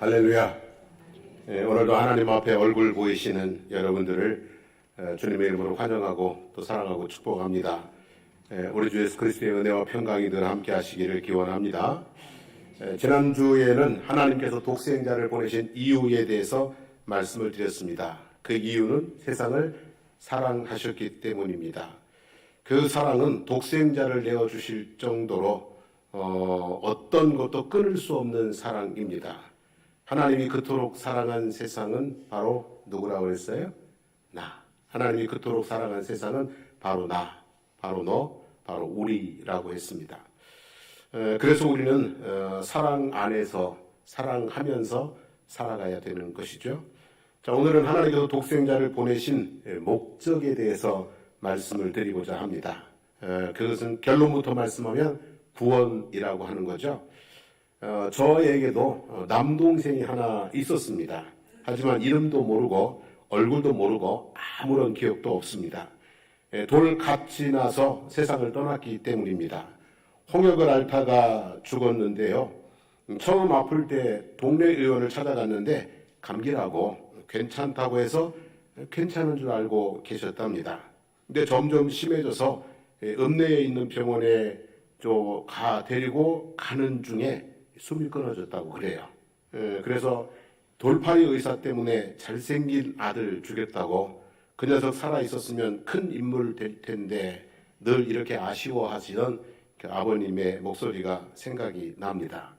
할렐루야. 오늘도 하나님 앞에 얼굴 보이시는 여러분들을 주님의 이름으로 환영하고 또 사랑하고 축복합니다. 우리 주 예수 그리스도의 은혜와 평강이 늘 함께 하시기를 기원합니다. 지난주에는 하나님께서 독생자를 보내신 이유에 대해서 말씀을 드렸습니다. 그 이유는 세상을 사랑하셨기 때문입니다. 그 사랑은 독생자를 내어주실 정도로 어떤 것도 끊을 수 없는 사랑입니다. 하나님이 그토록 사랑한 세상은 바로 누구라고 했어요? 나. 하나님이 그토록 사랑한 세상은 바로 나, 바로 너, 바로 우리라고 했습니다. 그래서 우리는 사랑 안에서 사랑하면서 살아가야 되는 것이죠. 자, 오늘은 하나님께서 독생자를 보내신 목적에 대해서 말씀을 드리고자 합니다. 그것은 결론부터 말씀하면 구원이라고 하는 거죠. 저에게도 남동생이 하나 있었습니다. 하지만 이름도 모르고 얼굴도 모르고 아무런 기억도 없습니다. 돌같이 나서 세상을 떠났기 때문입니다. 홍역을 앓다가 죽었는데요. 처음 아플 때 동네 의원을 찾아갔는데 감기라고 괜찮다고 해서 괜찮은 줄 알고 계셨답니다. 근데 점점 심해져서 읍내에 있는 병원에 데리고 가는 중에 숨이 끊어졌다고 그래요. 그래서 돌팔이 의사 때문에 잘생긴 아들 주겠다고, 그 녀석 살아있었으면 큰 인물 될 텐데 늘 이렇게 아쉬워하시던 그 아버님의 목소리가 생각이 납니다.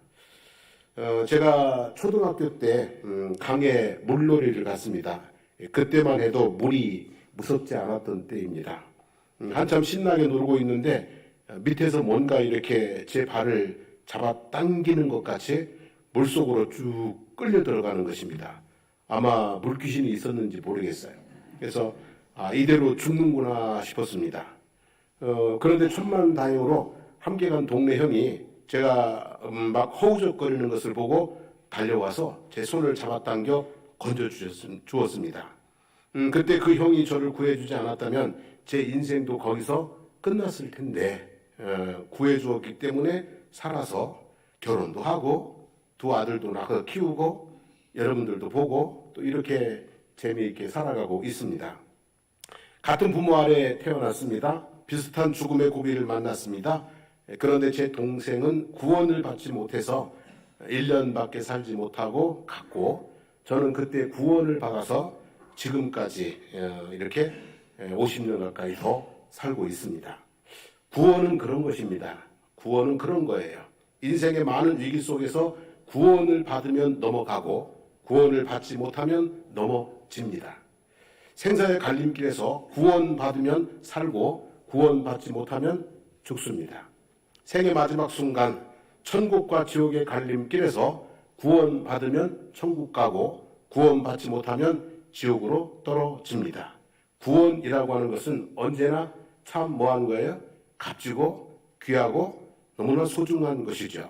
제가 초등학교 때 강에 물놀이를 갔습니다. 그때만 해도 물이 무섭지 않았던 때입니다. 한참 신나게 놀고 있는데 밑에서 뭔가 이렇게 제 발을 잡아당기는 것 같이 물속으로 쭉 끌려 들어가는 것입니다. 아마 물귀신이 있었는지 모르겠어요. 그래서 이대로 죽는구나 싶었습니다. 그런데 천만다행으로 함께 간 동네 형이 제가 막 허우적거리는 것을 보고 달려와서 제 손을 잡아당겨 건져주었습니다. 그때 그 형이 저를 구해주지 않았다면 제 인생도 거기서 끝났을 텐데 구해주었기 때문에 살아서 결혼도 하고 두 아들도 낳아 키우고 여러분들도 보고 또 이렇게 재미있게 살아가고 있습니다. 같은 부모 아래 태어났습니다. 비슷한 죽음의 고비를 만났습니다. 그런데 제 동생은 구원을 받지 못해서 1년밖에 살지 못하고 갔고, 저는 그때 구원을 받아서 지금까지 이렇게 50년 가까이 더 살고 있습니다. 구원은 그런 것입니다. 구원은 그런 거예요. 인생의 많은 위기 속에서 구원을 받으면 넘어가고 구원을 받지 못하면 넘어집니다. 생사의 갈림길에서 구원받으면 살고 구원받지 못하면 죽습니다. 생의 마지막 순간 천국과 지옥의 갈림길에서 구원받으면 천국 가고 구원받지 못하면 지옥으로 떨어집니다. 구원이라고 하는 것은 언제나 참 뭐한 거예요? 값지고 귀하고 너무나 소중한 것이죠.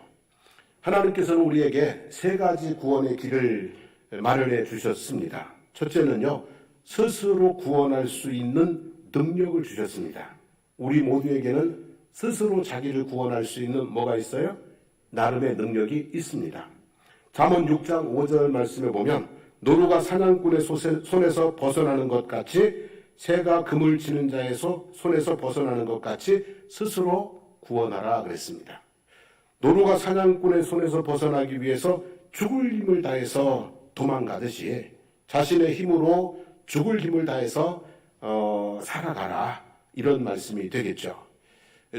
하나님께서는 우리에게 세 가지 구원의 길을 마련해 주셨습니다. 첫째는요, 스스로 구원할 수 있는 능력을 주셨습니다. 우리 모두에게는 스스로 자기를 구원할 수 있는 뭐가 있어요? 나름의 능력이 있습니다. 잠언 6장 5절 말씀에 보면 노루가 사냥꾼의 손에서 벗어나는 것 같이 새가 그물 치는 자의 손에서 벗어나는 것 같이 스스로 구원하라 그랬습니다. 노루가 사냥꾼의 손에서 벗어나기 위해서 죽을 힘을 다해서 도망가듯이 자신의 힘으로 죽을 힘을 다해서 살아가라, 이런 말씀이 되겠죠.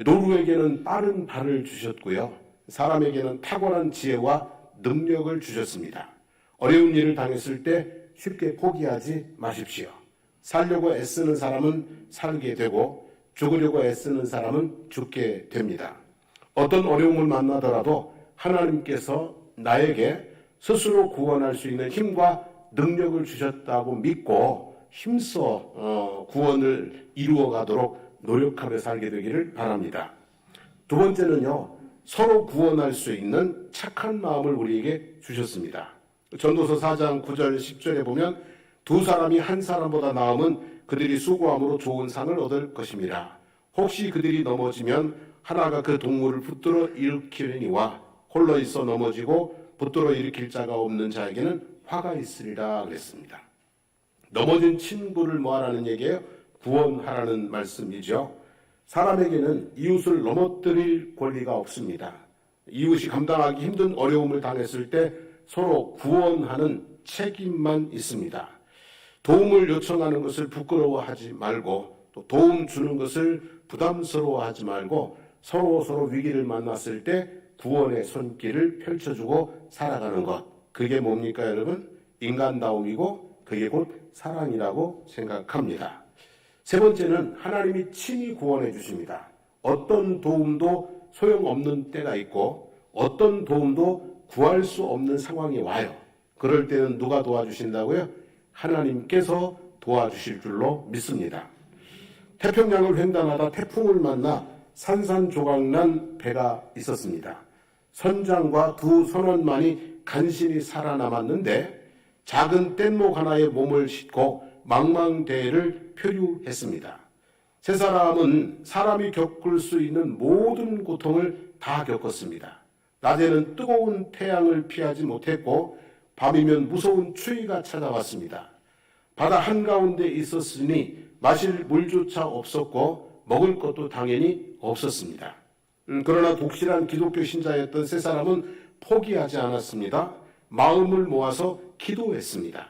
노루에게는 빠른 발을 주셨고요, 사람에게는 탁월한 지혜와 능력을 주셨습니다. 어려운 일을 당했을 때 쉽게 포기하지 마십시오. 살려고 애쓰는 사람은 살게 되고 죽으려고 애쓰는 사람은 죽게 됩니다. 어떤 어려움을 만나더라도 하나님께서 나에게 스스로 구원할 수 있는 힘과 능력을 주셨다고 믿고 힘써 구원을 이루어가도록 노력하며 살게 되기를 바랍니다. 두 번째는요, 서로 구원할 수 있는 착한 마음을 우리에게 주셨습니다. 전도서 4장 9절 10절에 보면 두 사람이 한 사람보다 나음은 그들이 수고함으로 좋은 상을 얻을 것입니다. 혹시 그들이 넘어지면 하나가 그 동물을 붙들어 일으키려니와 홀로 있어 넘어지고 붙들어 일으킬 자가 없는 자에게는 화가 있으리라 그랬습니다. 넘어진 친구를 뭐하라는 얘기예요? 구원하라는 말씀이죠. 사람에게는 이웃을 넘어뜨릴 권리가 없습니다. 이웃이 감당하기 힘든 어려움을 당했을 때 서로 구원하는 책임만 있습니다. 도움을 요청하는 것을 부끄러워하지 말고 또 도움 주는 것을 부담스러워하지 말고 서로 위기를 만났을 때 구원의 손길을 펼쳐주고 살아가는 것. 그게 뭡니까 여러분? 인간다움이고 그게 곧 사랑이라고 생각합니다. 세 번째는 하나님이 친히 구원해 주십니다. 어떤 도움도 소용없는 때가 있고 어떤 도움도 구할 수 없는 상황이 와요. 그럴 때는 누가 도와주신다고요? 하나님께서 도와주실 줄로 믿습니다. 태평양을 횡단하다 태풍을 만나 산산조각난 배가 있었습니다. 선장과 두 선원만이 간신히 살아남았는데 작은 뗏목 하나에 몸을 싣고 망망대해를 표류했습니다. 세 사람은 사람이 겪을 수 있는 모든 고통을 다 겪었습니다. 낮에는 뜨거운 태양을 피하지 못했고 밤이면 무서운 추위가 찾아왔습니다. 바다 한가운데 있었으니 마실 물조차 없었고 먹을 것도 당연히 없었습니다. 그러나 독실한 기독교 신자였던 세 사람은 포기하지 않았습니다. 마음을 모아서 기도했습니다.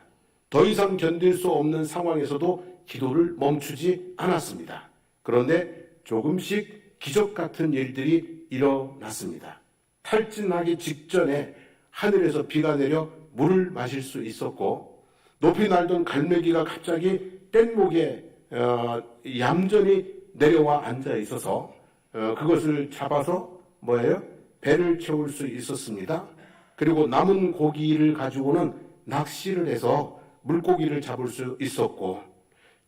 더 이상 견딜 수 없는 상황에서도 기도를 멈추지 않았습니다. 그런데 조금씩 기적 같은 일들이 일어났습니다. 탈진하기 직전에 하늘에서 비가 내려 물을 마실 수 있었고 높이 날던 갈매기가 갑자기 뗏목에 얌전히 내려와 앉아 있어서 그것을 잡아서 배를 채울 수 있었습니다. 그리고 남은 고기를 가지고는 낚시를 해서 물고기를 잡을 수 있었고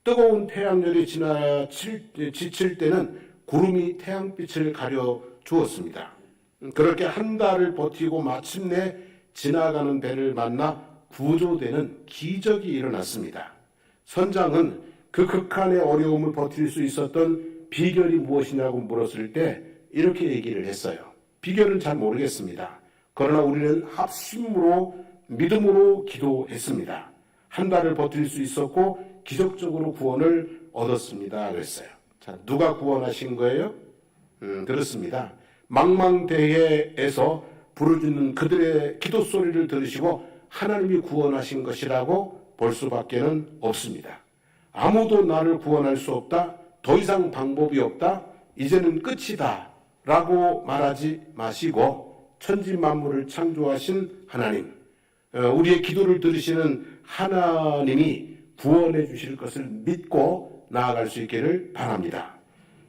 뜨거운 태양열이 지칠 때는 구름이 태양빛을 가려 주었습니다. 그렇게 한 달을 버티고 마침내 지나가는 배를 만나 구조되는 기적이 일어났습니다. 선장은 그 극한의 어려움을 버틸 수 있었던 비결이 무엇이냐고 물었을 때 이렇게 얘기를 했어요. 비결은 잘 모르겠습니다. 그러나 우리는 합심으로 믿음으로 기도했습니다. 한 달을 버틸 수 있었고 기적적으로 구원을 얻었습니다. 그랬어요. 자, 누가 구원하신 거예요? 그렇습니다. 망망대해에서 부르짖는 그들의 기도 소리를 들으시고 하나님이 구원하신 것이라고 볼 수밖에는 없습니다. 아무도 나를 구원할 수 없다. 더 이상 방법이 없다. 이제는 끝이다. 라고 말하지 마시고 천지 만물을 창조하신 하나님, 우리의 기도를 들으시는 하나님이 구원해 주실 것을 믿고 나아갈 수 있기를 바랍니다.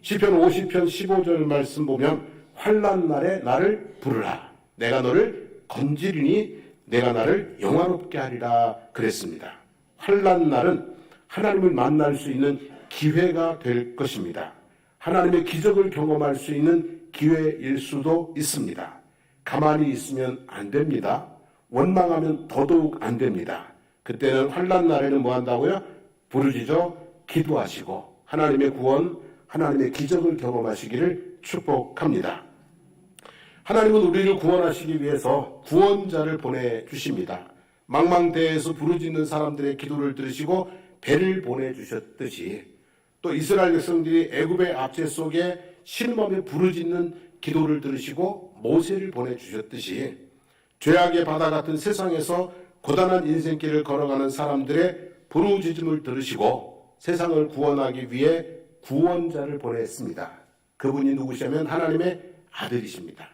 시편 50편 15절 말씀 보면 환난 날에 나를 부르라. 내가 너를 건지리니 내가 나를 영화롭게 하리라 그랬습니다. 환난 날은 하나님을 만날 수 있는 기회가 될 것입니다. 하나님의 기적을 경험할 수 있는 기회일 수도 있습니다. 가만히 있으면 안 됩니다. 원망하면 더더욱 안 됩니다. 그때는 환난 날에는 뭐 한다고요? 부르짖어 기도하시고 하나님의 구원, 하나님의 기적을 경험하시기를 축복합니다. 하나님은 우리를 구원하시기 위해서 구원자를 보내주십니다. 망망대해에서 부르짖는 사람들의 기도를 들으시고 배를 보내주셨듯이 또 이스라엘 백성들이 애굽의 압제 속에 신음하며 부르짖는 기도를 들으시고 모세를 보내주셨듯이 죄악의 바다 같은 세상에서 고단한 인생길을 걸어가는 사람들의 부르짖음을 들으시고 세상을 구원하기 위해 구원자를 보냈습니다. 그분이 누구시냐면 하나님의 아들이십니다.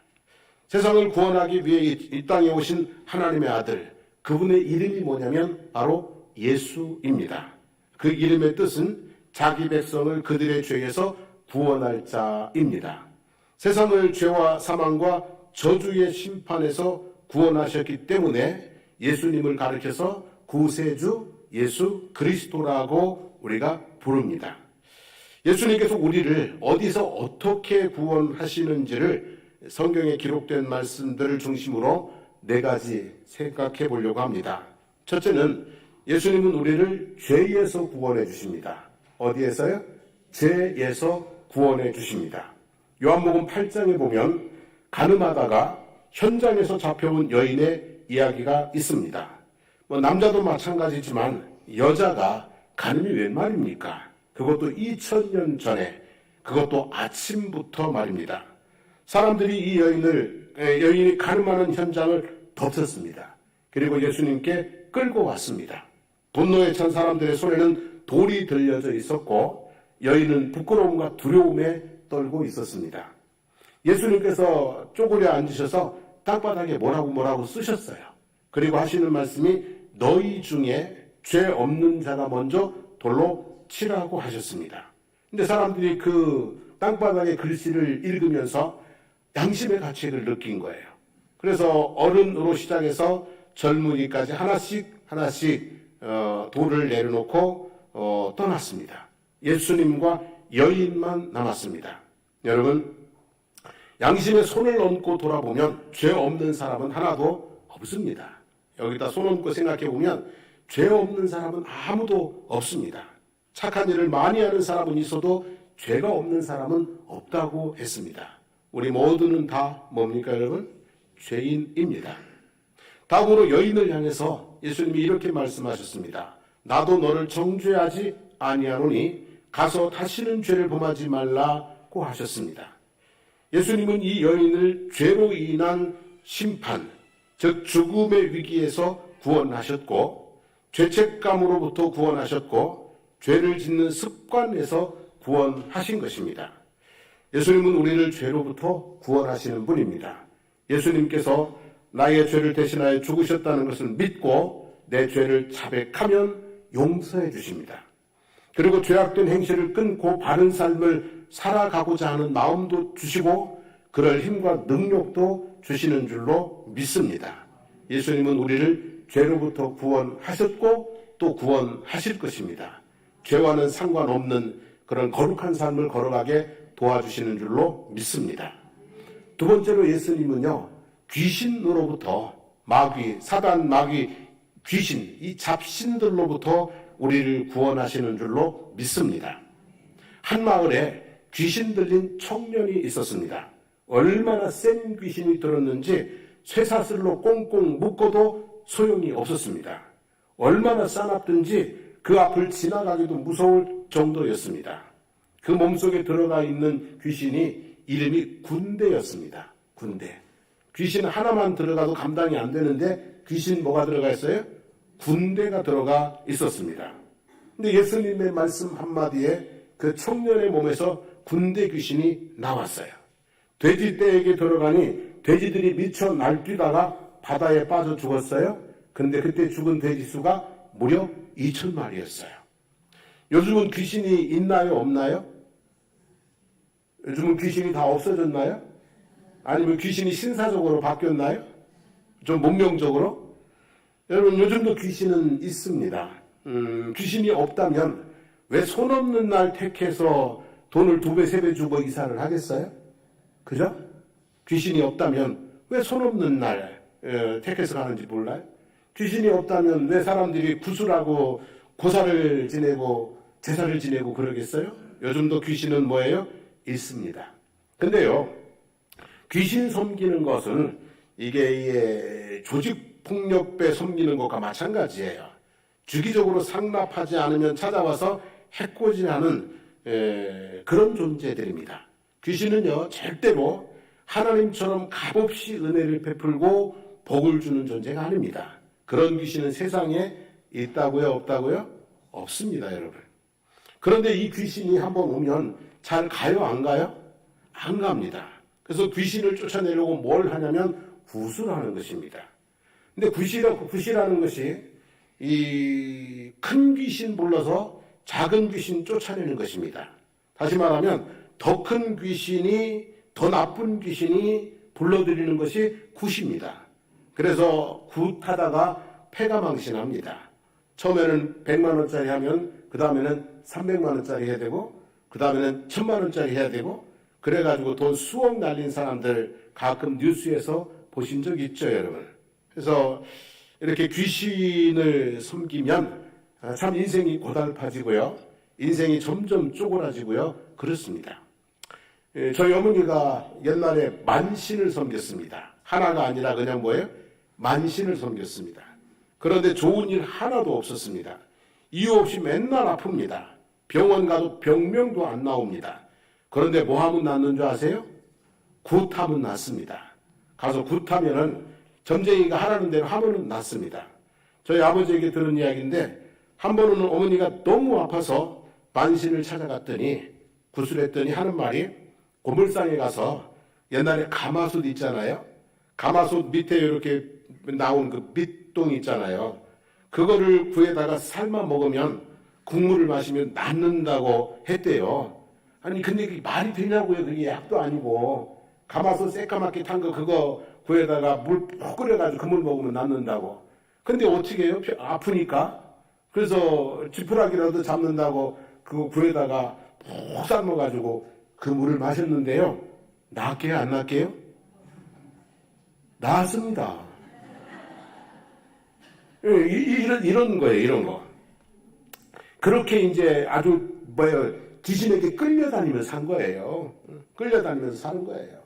세상을 구원하기 위해 이 땅에 오신 하나님의 아들, 그분의 이름이 뭐냐면 바로 예수입니다. 그 이름의 뜻은 자기 백성을 그들의 죄에서 구원할 자입니다. 세상을 죄와 사망과 저주의 심판에서 구원하셨기 때문에 예수님을 가리켜서 구세주 예수 그리스도라고 우리가 부릅니다. 예수님께서 우리를 어디서 어떻게 구원하시는지를 성경에 기록된 말씀들을 중심으로 네 가지 생각해 보려고 합니다. 첫째는 예수님은 우리를 죄에서 구원해 주십니다. 어디에서요? 죄에서 구원해 주십니다. 요한복음 8장에 보면 가늠하다가 현장에서 잡혀온 여인의 이야기가 있습니다. 남자도 마찬가지지만 여자가 가늠이 웬 말입니까? 그것도 2000년 전에, 그것도 아침부터 말입니다. 사람들이 이 여인이 가늠하는 현장을 덮쳤습니다. 그리고 예수님께 끌고 왔습니다. 분노에 찬 사람들의 손에는 돌이 들려져 있었고 여인은 부끄러움과 두려움에 떨고 있었습니다. 예수님께서 쪼그려 앉으셔서 땅바닥에 뭐라고 쓰셨어요. 그리고 하시는 말씀이 너희 중에 죄 없는 자가 먼저 돌로 치라고 하셨습니다. 근데 사람들이 그 땅바닥의 글씨를 읽으면서 양심의 가책을 느낀 거예요. 그래서 어른으로 시작해서 젊은이까지 하나씩 돌을 내려놓고 떠났습니다. 예수님과 여인만 남았습니다. 여러분, 양심에 손을 얹고 돌아보면 죄 없는 사람은 하나도 없습니다. 여기다 손 얹고 생각해 보면 죄 없는 사람은 아무도 없습니다. 착한 일을 많이 하는 사람은 있어도 죄가 없는 사람은 없다고 했습니다. 우리 모두는 다 뭡니까 여러분? 죄인입니다. 다음으로 여인을 향해서 예수님이 이렇게 말씀하셨습니다. 나도 너를 정죄하지 아니하노니 가서 다시는 죄를 범하지 말라고 하셨습니다. 예수님은 이 여인을 죄로 인한 심판, 즉 죽음의 위기에서 구원하셨고 죄책감으로부터 구원하셨고 죄를 짓는 습관에서 구원하신 것입니다. 예수님은 우리를 죄로부터 구원하시는 분입니다. 예수님께서 나의 죄를 대신하여 죽으셨다는 것을 믿고 내 죄를 자백하면 용서해 주십니다. 그리고 죄악된 행실을 끊고 바른 삶을 살아가고자 하는 마음도 주시고 그럴 힘과 능력도 주시는 줄로 믿습니다. 예수님은 우리를 죄로부터 구원하셨고 또 구원하실 것입니다. 죄와는 상관없는 그런 거룩한 삶을 걸어가게 도와주시는 줄로 믿습니다. 두 번째로 예수님은요, 귀신으로부터 마귀, 사단, 마귀, 귀신, 이 잡신들로부터 우리를 구원하시는 줄로 믿습니다. 한 마을에 귀신 들린 청년이 있었습니다. 얼마나 센 귀신이 들었는지 쇠사슬로 꽁꽁 묶어도 소용이 없었습니다. 얼마나 싸납든지 그 앞을 지나가기도 무서울 정도였습니다. 그 몸속에 들어가 있는 귀신이 이름이 군대였습니다. 군대. 귀신 하나만 들어가도 감당이 안 되는데 귀신 뭐가 들어가 있어요? 군대가 들어가 있었습니다. 근데 예수님의 말씀 한마디에 그 청년의 몸에서 군대 귀신이 나왔어요. 돼지 떼에게 들어가니 돼지들이 미쳐 날뛰다가 바다에 빠져 죽었어요. 근데 그때 죽은 돼지 수가 무려 2,000마리였어요. 요즘은 귀신이 있나요? 없나요? 요즘은 귀신이 다 없어졌나요? 아니면 귀신이 신사적으로 바뀌었나요? 좀 문명적으로? 여러분, 요즘도 귀신은 있습니다. 귀신이 없다면 왜 손 없는 날 택해서 돈을 2배, 3배 주고 이사를 하겠어요? 그죠? 귀신이 없다면 왜 손 없는 날 택해서 가는지 몰라요? 귀신이 없다면 왜 사람들이 구슬하고 고사를 지내고 제사를 지내고 그러겠어요? 요즘도 귀신은 뭐예요? 있습니다. 근데요, 귀신 섬기는 것은 이게 조직폭력배 섬기는 것과 마찬가지예요. 주기적으로 상납하지 않으면 찾아와서 해코지하는 그런 존재들입니다. 귀신은요, 절대로 하나님처럼 값없이 은혜를 베풀고 복을 주는 존재가 아닙니다. 그런 귀신은 세상에 있다고요? 없다고요? 없습니다, 여러분. 그런데 이 귀신이 한번 오면 잘 가요? 안 가요? 안 갑니다. 그래서 귀신을 쫓아내려고 뭘 하냐면 구슬하는 것입니다. 근데 구실하는 것이 이 큰 귀신 불러서 작은 귀신 쫓아내는 것입니다. 다시 말하면 더 큰 귀신이, 더 나쁜 귀신이 불러들이는 것이 굿입니다. 그래서 굿하다가 패가망신합니다. 처음에는 100만 원짜리 하면 그 다음에는 300만 원짜리 해야 되고 그 다음에는 1000만 원짜리 해야 되고 그래가지고 돈 수억 날린 사람들 가끔 뉴스에서 보신 적 있죠, 여러분. 그래서 이렇게 귀신을 섬기면 참 인생이 고달파지고요. 인생이 점점 쪼그라지고요. 그렇습니다. 저희 어머니가 옛날에 만신을 섬겼습니다. 하나가 아니라 그냥 뭐예요? 만신을 섬겼습니다. 그런데 좋은 일 하나도 없었습니다. 이유 없이 맨날 아픕니다. 병원 가도 병명도 안 나옵니다. 그런데 뭐 하면 낫는 줄 아세요? 굿하면 낫습니다. 가서 굿하면은 점쟁이가 하라는 대로 하면은 낫습니다. 저희 아버지에게 들은 이야기인데 한 번은 어머니가 너무 아파서 만신을 찾아갔더니 구술했더니 하는 말이 고물상에 가서 옛날에 가마솥 있잖아요. 가마솥 밑에 이렇게 나온 그 밑동 있잖아요. 그거를 구에다가 삶아 먹으면 국물을 마시면 낫는다고 했대요. 아니 근데 그게 말이 되냐고요. 그게 약도 아니고 가마솥 새까맣게 탄 거 그거 구에다가 물 푹 끓여가지고 그 물 먹으면 낫는다고. 근데 어떻게 해요? 아프니까. 그래서 지푸라기라도 잡는다고 그 구에다가 푹 삶아가지고 그 물을 마셨는데요. 낫게요? 안 낫게요? 낫습니다. 이런 거예요. 이런 거. 그렇게 이제 아주 귀신에게 끌려다니면서 산 거예요. 끌려다니면서 사는 거예요.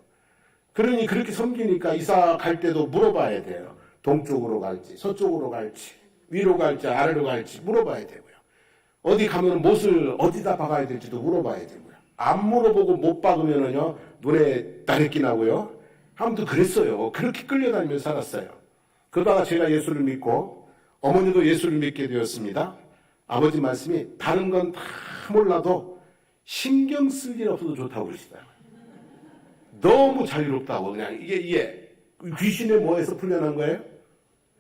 그러니 그렇게 섬기니까 이사 갈 때도 물어봐야 돼요. 동쪽으로 갈지 서쪽으로 갈지 위로 갈지 아래로 갈지 물어봐야 되고요. 어디 가면 못을 어디다 박아야 될지도 물어봐야 되고요. 안 물어보고 못 박으면은요 눈에 다래끼 나고요. 아무튼 그랬어요. 그렇게 끌려다니면서 살았어요. 그러다가 제가 예수를 믿고 어머니도 예수를 믿게 되었습니다. 아버지 말씀이 다른 건 다 몰라도 신경 쓸 일 없어도 좋다고 그러시더라고요. 너무 자유롭다고. 그냥 이게 귀신의 뭐에서 풀려난 거예요?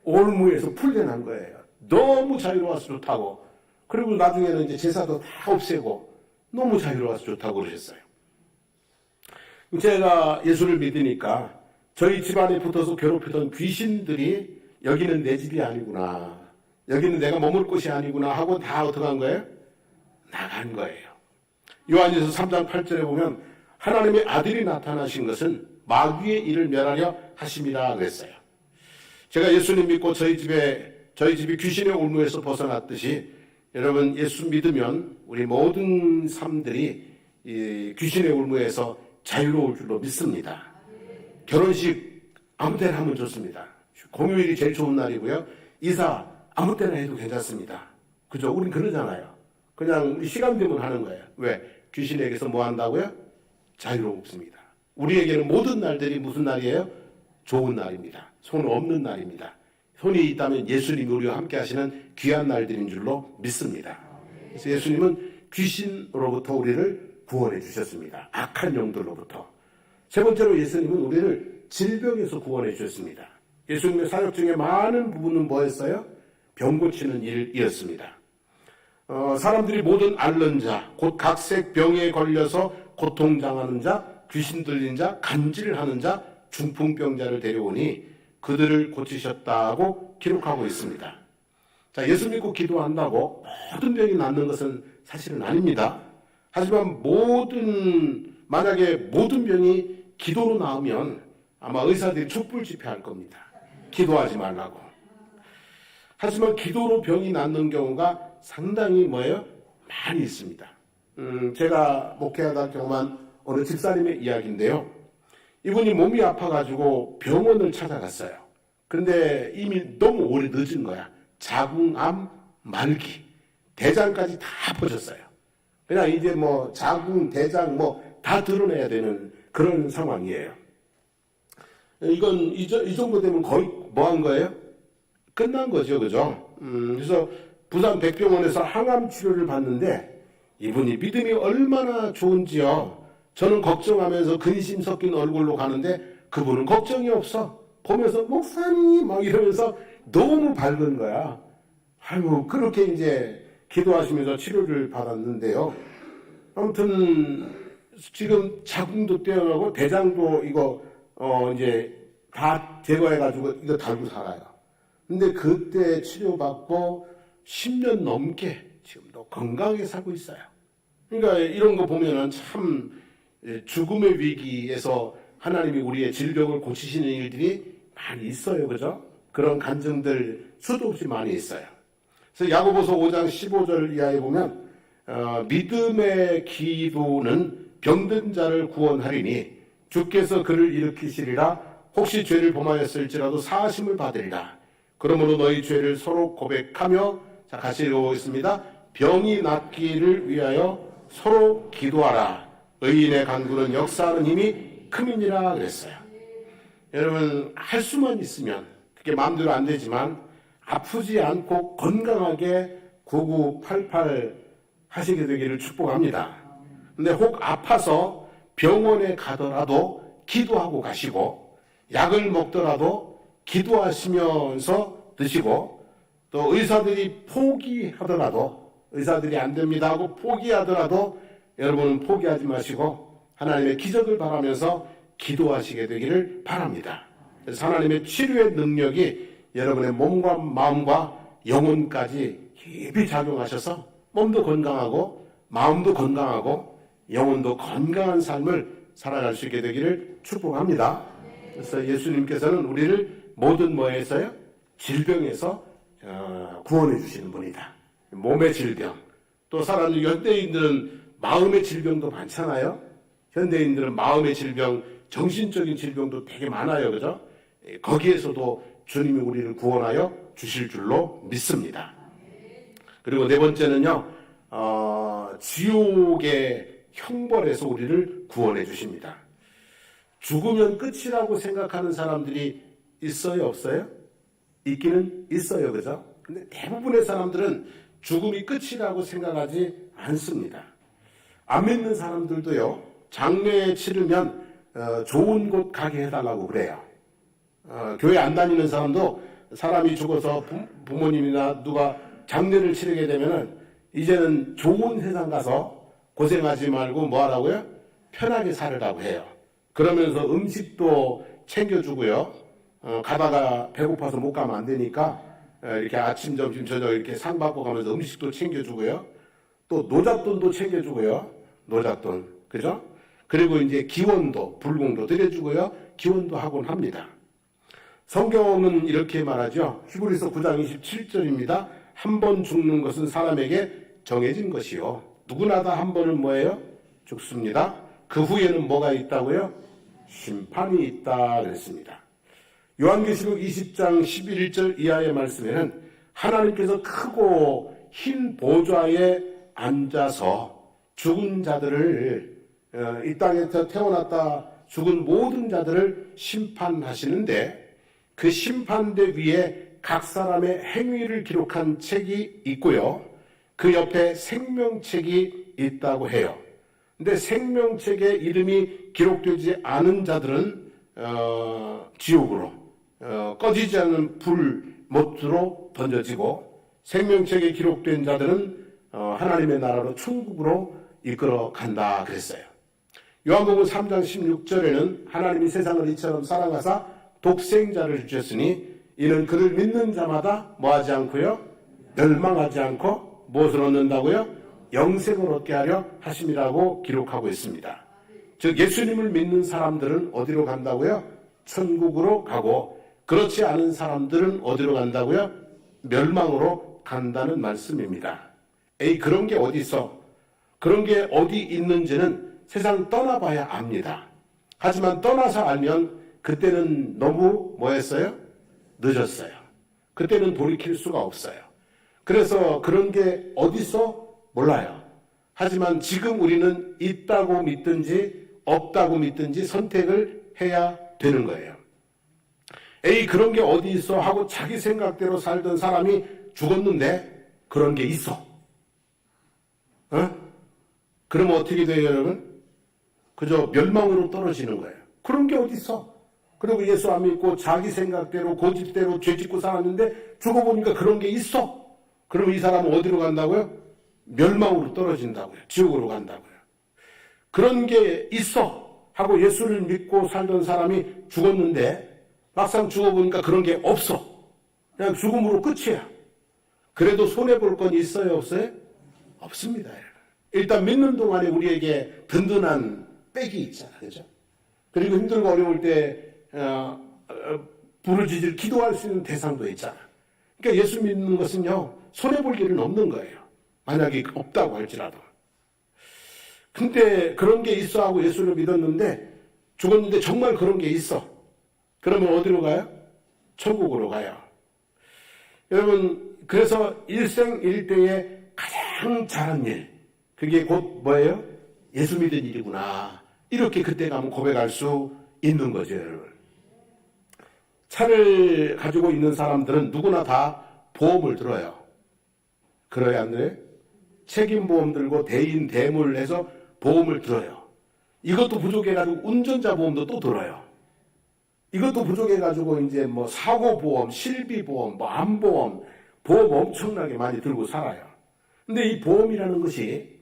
올무에서 풀려난 거예요. 너무 자유로워서 좋다고. 그리고 나중에는 이제 제사도 다 없애고 너무 자유로워서 좋다고 그러셨어요. 제가 예수를 믿으니까 저희 집안에 붙어서 괴롭히던 귀신들이 여기는 내 집이 아니구나. 여기는 내가 머물 곳이 아니구나 하고 다 어떻게 한 거예요? 나간 거예요. 요한일서 3장 8절에 보면 하나님의 아들이 나타나신 것은 마귀의 일을 멸하려 하심이라 그랬어요. 제가 예수님 믿고 저희 집이 귀신의 올무에서 벗어났듯이 여러분 예수 믿으면 우리 모든 삶들이 이 귀신의 올무에서 자유로울 줄로 믿습니다. 결혼식 아무 때나 하면 좋습니다. 공휴일이 제일 좋은 날이고요. 이사 아무 때나 해도 괜찮습니다. 그죠? 우린 그러잖아요. 그냥 시간 되면 하는 거예요. 왜? 귀신에게서 뭐 한다고요? 자유롭습니다. 우리에게는 모든 날들이 무슨 날이에요? 좋은 날입니다. 손 없는 날입니다. 손이 있다면 예수님이 우리와 함께 하시는 귀한 날들인 줄로 믿습니다. 그래서 예수님은 귀신으로부터 우리를 구원해 주셨습니다. 악한 영들로부터. 세 번째로 예수님은 우리를 질병에서 구원해 주셨습니다. 예수님의 사역 중에 많은 부분은 뭐였어요? 병 고치는 일이었습니다. 사람들이 모든 앓는 자, 곧 각색 병에 걸려서 고통당하는 자, 귀신 들린 자, 간질하는 자, 중풍병자를 데려오니 그들을 고치셨다고 기록하고 있습니다. 자, 예수 믿고 기도한다고 모든 병이 낫는 것은 사실은 아닙니다. 하지만 만약에 모든 병이 기도로 나으면 아마 의사들이 촛불 집회할 겁니다. 기도하지 말라고. 하지만 기도로 병이 낫는 경우가 상당히 뭐예요? 많이 있습니다. 제가 목회하다 경험한 어느 집사님의 이야기인데요. 이분이 몸이 아파가지고 병원을 찾아갔어요. 근데 이미 너무 오래 늦은 거야. 자궁암 말기, 대장까지 다 퍼졌어요. 그냥 이제 뭐 자궁, 대장 뭐 다 드러내야 되는 그런 상황이에요. 이건 이 정도 되면 거의 뭐 한 거예요? 끝난 거죠, 그죠? 그래서 부산 백병원에서 항암 치료를 받는데 이분이 믿음이 얼마나 좋은지요. 저는 걱정하면서 근심 섞인 얼굴로 가는데 그분은 걱정이 없어. 보면서 목사님 막 이러면서 너무 밝은 거야. 아이고 그렇게 이제 기도하시면서 치료를 받았는데요. 아무튼 지금 자궁도 떼어나고 대장도 이거 이제 다 제거해가지고 이거 달고 살아요. 근데 그때 치료받고 10년 넘게 지금도 건강하게 살고 있어요. 그러니까 이런 거 보면은 참 죽음의 위기에서 하나님이 우리의 질병을 고치시는 일들이 많이 있어요. 그죠? 그런 간증들 수도 없이 많이 있어요. 그래서 야고보서 5장 15절 이하에 보면 믿음의 기도는 병든 자를 구원하리니 주께서 그를 일으키시리라 혹시 죄를 범하였을지라도 사하심을 받으리라. 그러므로 너희 죄를 서로 고백하며, 자, 같이 읽어보겠습니다. 병이 낫기를 위하여 서로 기도하라. 의인의 간구는 역사하는 힘이 큼이니라 그랬어요. 여러분, 할 수만 있으면, 그게 마음대로 안 되지만 아프지 않고 건강하게 9988 하시게 되기를 축복합니다. 근데 혹 아파서 병원에 가더라도 기도하고 가시고, 약을 먹더라도 기도하시면서 드시고, 또 의사들이 포기하더라도, 의사들이 안 됩니다 하고 포기하더라도 여러분은 포기하지 마시고 하나님의 기적을 바라면서 기도하시게 되기를 바랍니다. 그래서 하나님의 치료의 능력이 여러분의 몸과 마음과 영혼까지 깊이 작용하셔서 몸도 건강하고 마음도 건강하고 영혼도 건강한 삶을 살아갈 수 있게 되기를 축복합니다. 그래서 예수님께서는 우리를 모든 뭐에서요? 질병에서 구원해 주시는 분이다. 몸의 질병, 또 사람들, 현대인들은 마음의 질병도 많잖아요. 현대인들은 마음의 질병, 정신적인 질병도 되게 많아요. 그죠? 거기에서도 주님이 우리를 구원하여 주실 줄로 믿습니다. 그리고 네 번째는요, 지옥의 형벌에서 우리를 구원해 주십니다. 죽으면 끝이라고 생각하는 사람들이 있어요, 없어요? 있기는 있어요, 그죠? 근데 대부분의 사람들은 죽음이 끝이라고 생각하지 않습니다. 안 믿는 사람들도요, 장례 치르면 좋은 곳 가게 해달라고 그래요. 교회 안 다니는 사람도 사람이 죽어서 부모님이나 누가 장례를 치르게 되면은 이제는 좋은 세상 가서 고생하지 말고 뭐 하라고요? 편하게 살으라고 해요. 그러면서 음식도 챙겨주고요. 가다가 배고파서 못 가면 안 되니까 이렇게 아침, 점심, 저녁 이렇게 상 받고 가면서 음식도 챙겨주고요. 또 노잣돈도 챙겨주고요. 노잣돈. 그죠? 그리고 이제 기원도, 불공도 드려주고요. 기원도 하곤 합니다. 성경은 이렇게 말하죠. 히브리서 9장 27절입니다. 한 번 죽는 것은 사람에게 정해진 것이요. 누구나 다 한 번은 뭐예요? 죽습니다. 그 후에는 뭐가 있다고요? 심판이 있다 그랬습니다. 요한계시록 20장 11절 이하의 말씀에는 하나님께서 크고 흰 보좌에 앉아서 죽은 자들을, 이 땅에서 태어났다 죽은 모든 자들을 심판하시는데, 그 심판대 위에 각 사람의 행위를 기록한 책이 있고요. 그 옆에 생명책이 있다고 해요. 근데 생명책에 이름이 기록되지 않은 자들은 지옥으로, 꺼지지 않는 불못으로 던져지고, 생명책에 기록된 자들은 하나님의 나라로 천국으로 이끌어 간다 그랬어요. 요한복음 3장 16절에는 하나님이 세상을 이처럼 사랑하사 독생자를 주셨으니 이는 그를 믿는 자마다 뭐하지 않고요? 멸망하지 않고 무엇을 얻는다고요? 영생을 얻게 하려 하심이라고 기록하고 있습니다. 즉 예수님을 믿는 사람들은 어디로 간다고요? 천국으로 가고, 그렇지 않은 사람들은 어디로 간다고요? 멸망으로 간다는 말씀입니다. 에이, 그런 게 어디 있어? 그런 게 어디 있는지는 세상 떠나봐야 압니다. 하지만 떠나서 알면 그때는 너무 뭐했어요? 늦었어요. 그때는 돌이킬 수가 없어요. 그래서 그런 게 어디 있어? 몰라요. 하지만 지금 우리는 있다고 믿든지 없다고 믿든지 선택을 해야 되는 거예요. 에이, 그런 게 어디 있어 하고 자기 생각대로 살던 사람이 죽었는데 그런 게 있어. 그러면 어떻게 돼요, 여러분? 그저 멸망으로 떨어지는 거예요. 그런 게 어디 있어? 그리고 예수 안 믿고 자기 생각대로 고집대로 죄 짓고 살았는데 죽어보니까 그런 게 있어. 그러면 이 사람은 어디로 간다고요? 멸망으로 떨어진다고요. 지옥으로 간다고요. 그런 게 있어 하고 예수를 믿고 살던 사람이 죽었는데 막상 죽어보니까 그런 게 없어. 그냥 죽음으로 끝이야. 그래도 손해볼 건 있어요, 없어요? 없습니다. 일단 믿는 동안에 우리에게 든든한 백이 있잖아, 그죠? 그리고 힘들고 어려울 때 부르짖을 기도할 수 있는 대상도 있잖아. 그러니까 예수 믿는 것은요, 손해볼 일은 없는 거예요. 만약에 없다고 할지라도. 근데 그런 게 있어 하고 예수를 믿었는데 죽었는데 정말 그런 게 있어. 그러면 어디로 가요? 천국으로 가요. 여러분, 그래서 일생일대에 가장 잘한 일, 그게 곧 뭐예요? 예수 믿은 일이구나. 이렇게 그때 가면 고백할 수 있는 거죠, 여러분. 차를 가지고 있는 사람들은 누구나 다 보험을 들어요. 그래야 안 그래요? 책임보험 들고 대인, 대물 해서 보험을 들어요. 이것도 부족해가지고 운전자 보험도 또 들어요. 이것도 부족해가지고 이제 뭐 사고보험, 실비보험, 뭐 암보험, 보험 엄청나게 많이 들고 살아요. 근데 이 보험이라는 것이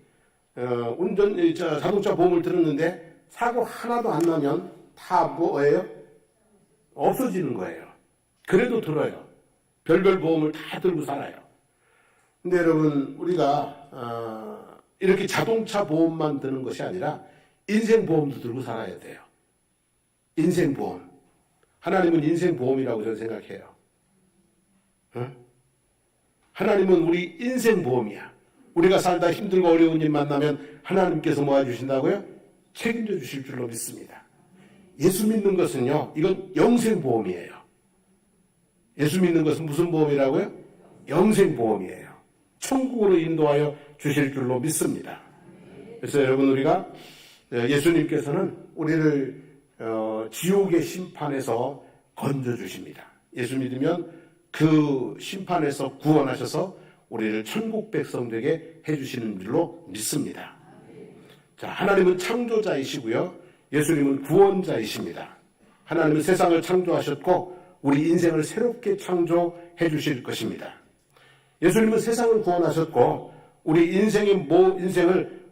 자동차 보험을 들었는데 사고 하나도 안 나면 다 뭐예요? 없어지는 거예요. 그래도 들어요. 별별 보험을 다 들고 살아요. 근데 여러분, 우리가 이렇게 자동차 보험만 드는 것이 아니라 인생보험도 들고 살아야 돼요. 인생보험. 하나님은 인생보험이라고 저는 생각해요. 하나님은 우리 인생보험이야. 우리가 살다 힘들고 어려운 일 만나면 하나님께서 뭐 해주신다고요? 책임져 주실 줄로 믿습니다. 예수 믿는 것은요, 이건 영생보험이에요. 예수 믿는 것은 무슨 보험이라고요? 영생보험이에요. 천국으로 인도하여 주실 줄로 믿습니다. 그래서 여러분, 우리가 예수님께서는 우리를 지옥의 심판에서 건져주십니다. 예수 믿으면 그 심판에서 구원하셔서 우리를 천국 백성 되게 해주시는 줄로 믿습니다. 자, 하나님은 창조자이시고요, 예수님은 구원자이십니다. 하나님은 세상을 창조하셨고 우리 인생을 새롭게 창조해 주실 것입니다. 예수님은 세상을 구원하셨고 우리 인생을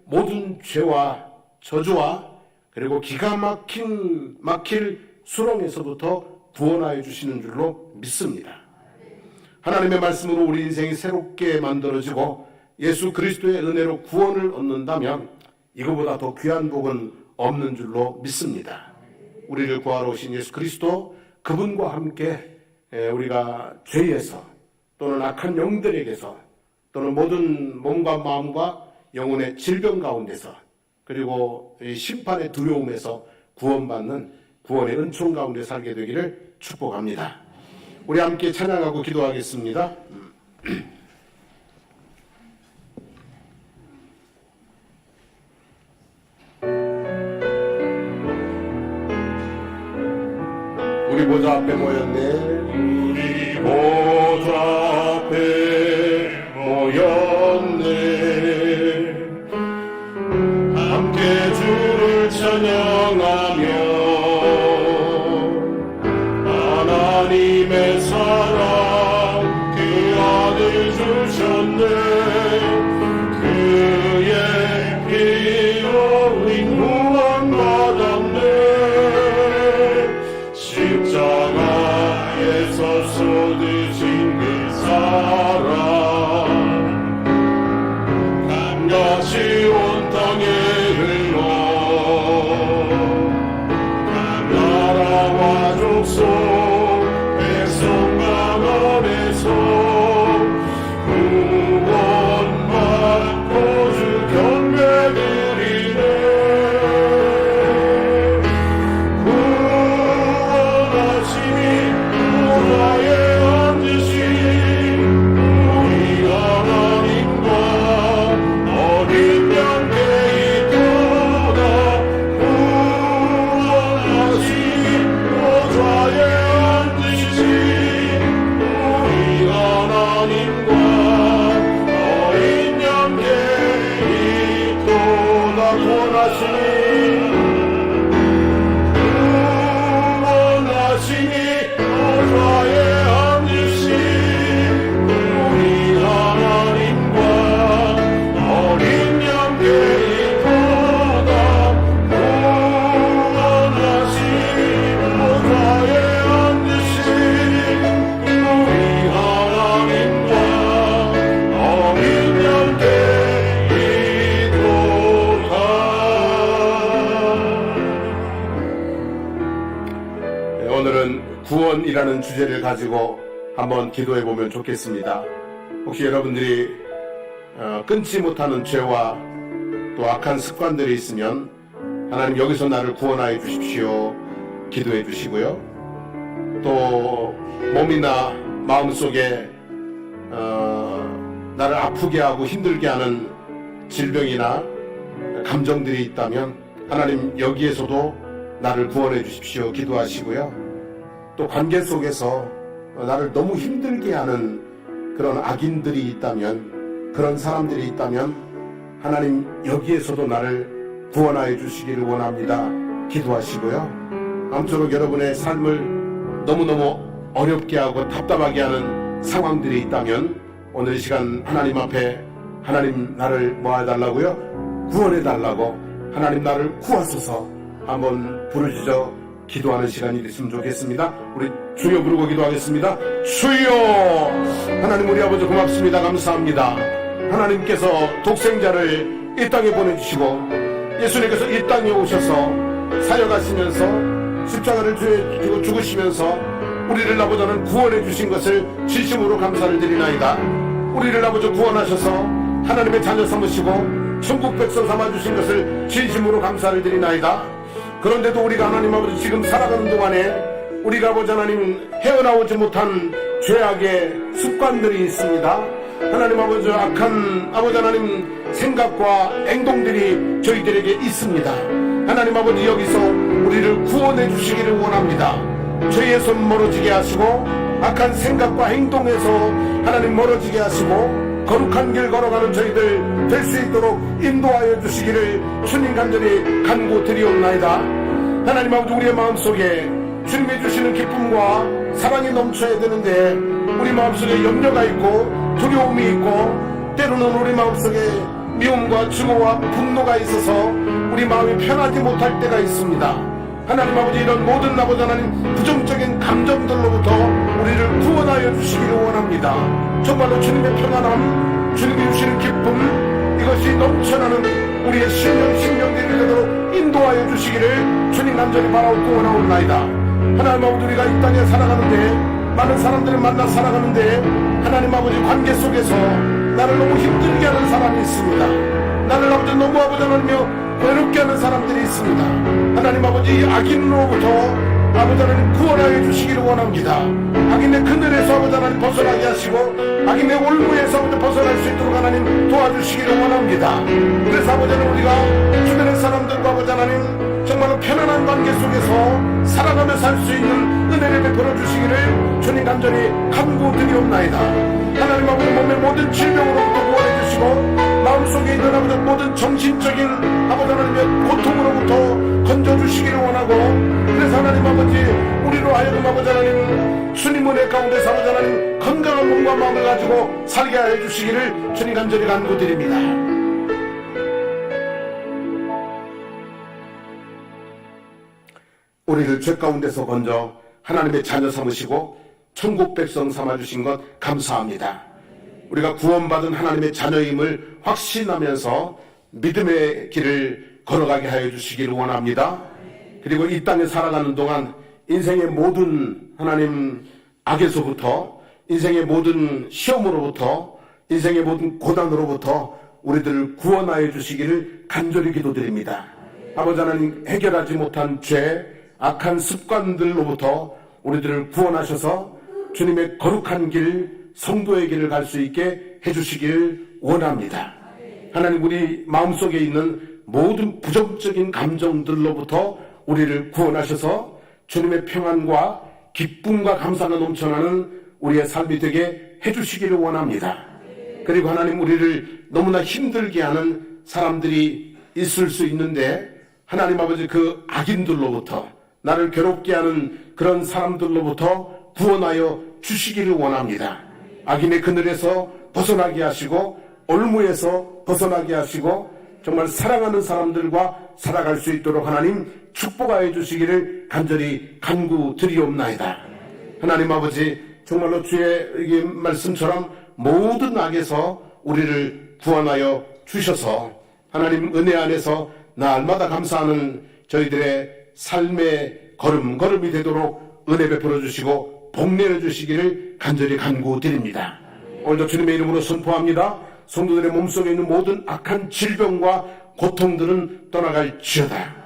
모든 죄와 저주와 그리고 기가 막힐 수렁에서부터 구원하여 주시는 줄로 믿습니다. 하나님의 말씀으로 우리 인생이 새롭게 만들어지고 예수 그리스도의 은혜로 구원을 얻는다면 이거보다 더 귀한 복은 없는 줄로 믿습니다. 우리를 구하러 오신 예수 그리스도, 그분과 함께 우리가 죄에서 또는 악한 영들에게서 또는 모든 몸과 마음과 영혼의 질병 가운데서 그리고 심판의 두려움에서 구원받는 구원의 은총 가운데 살게 되기를 축복합니다. 우리 함께 찬양하고 기도하겠습니다. 우리 보좌 앞에 모였네. 우리 보좌 앞에 모였네. 함께 주를 찬양하며 하나님의 사랑 그 아들 주셨네. 그의 피로 구원 받았네. 십자가에서 쏟으신 그 사랑 강같이 온 땅에 흘러 각 나라와 족속 백성 가운데서 구원받고 주 경배 드리네. 오늘은 구원이라는 주제를 가지고 한번 기도해 보면 좋겠습니다. 혹시 여러분들이 끊지 못하는 죄와 또 악한 습관들이 있으면 하나님 여기서 나를 구원하여 주십시오 기도해 주시고요. 또 몸이나 마음속에 나를 아프게 하고 힘들게 하는 질병이나 감정들이 있다면 하나님 여기에서도 나를 구원해 주십시오 기도하시고요. 또 관계 속에서 나를 너무 힘들게 하는 그런 악인들이 있다면, 그런 사람들이 있다면 하나님 여기에서도 나를 구원하여 주시기를 원합니다 기도하시고요. 아무쪼록 여러분의 삶을 너무너무 어렵게 하고 답답하게 하는 상황들이 있다면 오늘 이 시간 하나님 앞에 하나님 나를 뭐 해달라고요? 구원해달라고 하나님 나를 구하소서 한번 부르짖어 기도하는 시간이 됐으면 좋겠습니다. 우리 주여 부르고 기도하겠습니다. 주여, 하나님 우리 아버지 고맙습니다. 감사합니다. 하나님께서 독생자를 이 땅에 보내주시고 예수님께서 이 땅에 오셔서 사역하시면서 십자가를 지고 죽으시면서 우리를 아버지는 구원해 주신 것을 진심으로 감사를 드리나이다. 우리를 아버지 구원하셔서 하나님의 자녀 삼으시고 천국 백성 삼아주신 것을 진심으로 감사를 드리나이다. 그런데도 우리가 하나님 아버지 지금 살아가는 동안에 우리가 아버지 하나님 헤어나오지 못한 죄악의 습관들이 있습니다. 하나님 아버지 악한 아버지 하나님 생각과 행동들이 저희들에게 있습니다. 하나님 아버지 여기서 우리를 구원해 주시기를 원합니다. 죄의 손 멀어지게 하시고 악한 생각과 행동에서 하나님 멀어지게 하시고 거룩한 길 걸어가는 저희들 될 수 있도록 인도하여 주시기를 주님 간절히 간구드리옵나이다. 하나님 아버지 우리의 마음속에 주님이 주시는 기쁨과 사랑이 넘쳐야 되는데 우리 마음속에 염려가 있고 두려움이 있고 때로는 우리 마음속에 미움과 증오와 분노가 있어서 우리 마음이 편하지 못할 때가 있습니다. 하나님 아버지 이런 모든 아버지 하나님 부정적인 감정들로부터 우리를 구원하여 주시기를 원합니다. 정말로 주님의 편안함, 주님이 주시는 기쁨, 이것이 넘쳐나는 우리의 신령들이 되도록 인도하여 주시기를 주님 간절히 바라옵고 원하옵나이다. 하나님 아버지 우리가 이 땅에 살아가는데 많은 사람들을 만나 살아가는데 하나님 아버지 관계 속에서 나를 너무 힘들게 하는 사람이 있습니다. 나를 아버지 너무 아버지 하나님여 외롭게 하는 사람들이 있습니다. 하나님 아버지 악인으로부터 아버지 하나님 구원하여 주시기를 원합니다. 악인의 그늘에서 아버지 하나님 벗어나게 하시고 악인의 올무에서 아버지 벗어날 수 있도록 하나님 도와주시기를 원합니다. 그래서 아버지 하나님 우리가 주변의 사람들과 아버지 하나님 정말로 편안한 관계 속에서 살아가며 살 수 있는 은혜를 베풀어 주시기를 주님 간절히 간구드리옵나이다. 하나님 아버지 몸의 모든 질병으로부터 구원해 주시고 마음속에 있는 아버지 모든 정신적인 아버지 하나님의 고통으로부터 건져주시기를 원하고 그래서 하나님 아버지 우리로 하여금 아버지 하나님 주님 은혜 가운데서 아버지 하나님 건강한 몸과 마음을 가지고 살게 하여 주시기를 주님 간절히 간구드립니다. 우리를 죄 가운데서 건져 하나님의 자녀 삼으시고 천국 백성 삼아주신 것 감사합니다. 우리가 구원받은 하나님의 자녀임을 확신하면서 믿음의 길을 걸어가게 하여 주시기를 원합니다. 그리고 이 땅에 살아가는 동안 인생의 모든 하나님 악에서부터 인생의 모든 시험으로부터 인생의 모든 고난으로부터 우리들을 구원하여 주시기를 간절히 기도드립니다. 아버지 하나님 해결하지 못한 죄, 악한 습관들로부터 우리들을 구원하셔서 주님의 거룩한 길, 성도의 길을 갈 수 있게 해주시길 원합니다. 하나님 우리 마음속에 있는 모든 부정적인 감정들로부터 우리를 구원하셔서 주님의 평안과 기쁨과 감사가 넘쳐나는 우리의 삶이 되게 해주시기를 원합니다. 그리고 하나님 우리를 너무나 힘들게 하는 사람들이 있을 수 있는데 하나님 아버지 그 악인들로부터 나를 괴롭게 하는 그런 사람들로부터 구원하여 주시기를 원합니다. 악인의 그늘에서 벗어나게 하시고 올무에서 벗어나게 하시고 정말 사랑하는 사람들과 살아갈 수 있도록 하나님 축복하여 주시기를 간절히 간구드리옵나이다. 하나님 아버지 정말로 주의 말씀처럼 모든 악에서 우리를 구원하여 주셔서 하나님 은혜 안에서 날마다 감사하는 저희들의 삶의 걸음걸음이 되도록 은혜 베풀어 주시고 복내어 주시기를 간절히 간구드립니다. 오늘도 주님의 이름으로 선포합니다. 성도들의 몸속에 있는 모든 악한 질병과 고통들은 떠나갈지어다.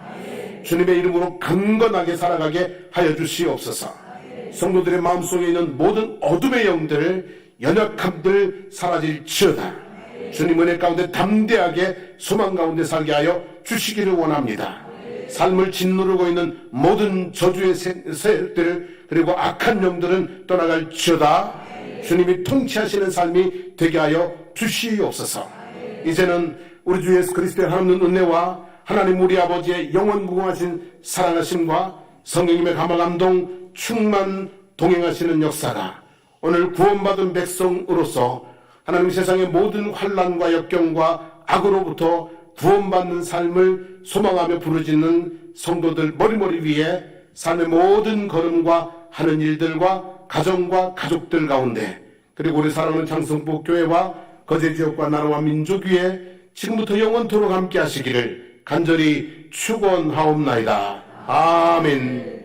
주님의 이름으로 강건하게 살아가게 하여 주시옵소서. 성도들의 마음속에 있는 모든 어둠의 영들, 연약함들 사라질지어다. 주님 은혜 가운데 담대하게 소망 가운데 살게 하여 주시기를 원합니다. 삶을 짓누르고 있는 모든 저주의 세력들 그리고 악한 영들은 떠나갈지어다. 주님이 통치하시는 삶이 되게 하여 주시옵소서. 이제는 우리 주 예수 그리스도의 하나님 은혜와 하나님 우리 아버지의 영원무궁하신 사랑하심과 성령님의 감화감동 충만 동행하시는 역사가 오늘 구원받은 백성으로서 하나님 세상의 모든 환난과 역경과 악으로부터 구원받는 삶을 소망하며 부르짖는 성도들 머리머리 위에 삶의 모든 걸음과 하는 일들과 가정과 가족들 가운데 그리고 우리 사랑하는 장성부 교회와 거제지역과 나라와 민족 위에 지금부터 영원토록 함께 하시기를 간절히 축원하옵나이다. 아멘.